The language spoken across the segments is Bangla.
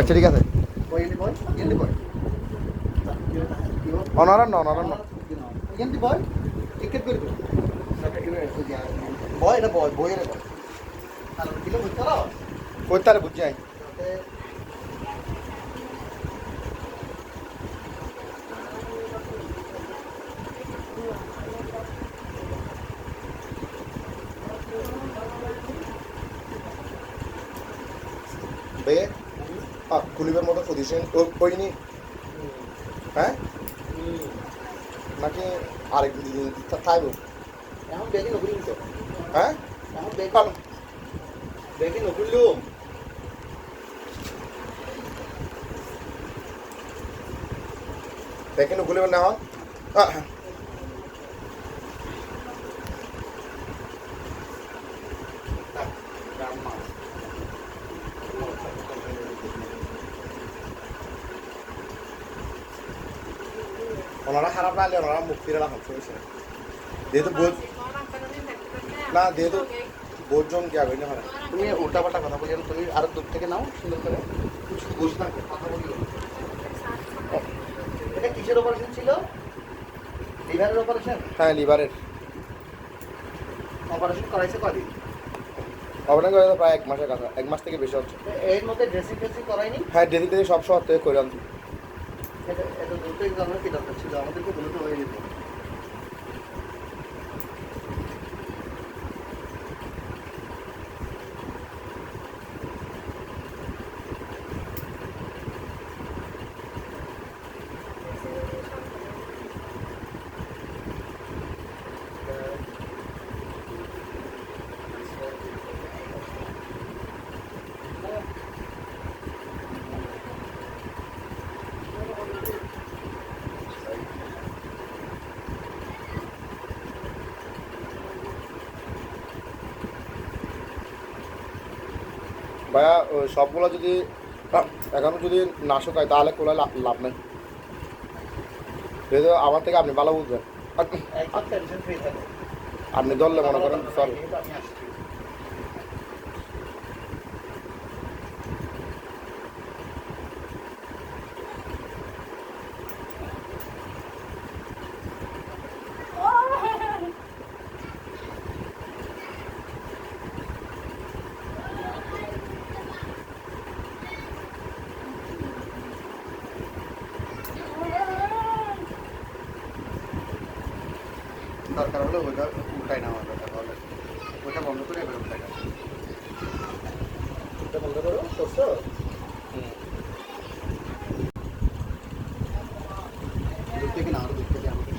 আচ্ছা ঠিক আছে অনারান না অনারান না কইতারে বুঝছি আই বে কুলিবের মতো পজিশন কইনি হ্যাঁ নাকি আরেক দিন থাকব এখন ব্যাগই নকরি তো হ্যাঁ এখন ব্যাগই নকরিলুম দেখেন কুলিবের না ওনারা খারাপ না হলে ওনারা মুখ ফিরে রাখা সমস্যা যেহেতু বোঝ না যেহেতু বোঝজন কি আগে না তুমি উল্টাপাল্টা কথা বলি তুমি আরো দূর থেকে নাও সুন্দর করে শুধু বসে থাকো কথা বলি এটা কিসের অপারেশন ছিল লিভারের অপারেশন হ্যাঁ লিভারের অপারেশন করাইছে কদিন অপারেশন করে প্রায় 1 মাসের কাছে 1 মাস থেকে বেশি হচ্ছে এর মধ্যে ড্রেসিং করায়নি হ্যাঁ ডেলি থেকে সব শহর থেকে করে আনছি এটা দুটো এক্সামের কি দরকার ছিল আমাদেরকে বলে তো হয়ে যেত ভাইয়া সবগুলো যদি এখনো যদি না শুকায় তাহলে কোনো লাভ নেই যেহেতু আমার থেকে আপনি ভালো বুঝবেন একদম টেনশন ফ্রি থাকো আপনি ধরলে মনে করেন চল আমি আসছি দরকার হলে ওইটা উল্টাই নেওয়া দরকার হলে ওইটা বন্ধ করে এবার উল্টাই নেওয়া ওটা বন্ধ করো করছো দূর থেকে না আরো দূর থেকে আমাকে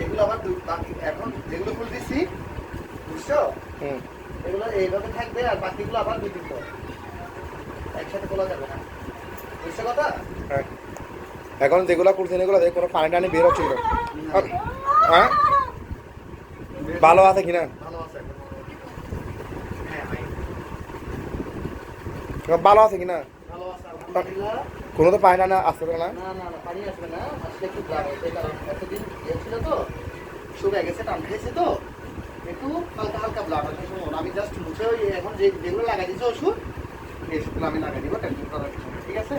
এগুলো আবার এখন যেগুলো ফুল দিচ্ছি বুঝছো এগুলো এইভাবে থাকবে আর বাকিগুলো আবার 2 দিন পর একসাথে খোলা যাবে না বুঝছো কথা হ্যাঁ এখন যেগুলো করছেন এগুলো কোনো পানি টানি বের হচ্ছে হ্যাঁ ভালো আছে কিনা ভালো আছে ভালো আছে কিনা ভালো আছে আলহামদুলিল্লাহ কোনো তো পানি টানি আসতে পারে না না না না পানি আসবে না আসলে একটু ব্লাড আছে কারণ এতদিন ছিল তো শুকিয়ে গেছে টান খেয়েছে তো একটু হালকা হালকা ব্লাড আছে শুনুন আমি জাস্ট মুছে ওই এখন যেগুলো লাগাই দিয়েছে ওষুধ এই ওষুধগুলো আমি লাগাই দিব টেনশন করার কিছু নেই ঠিক আছে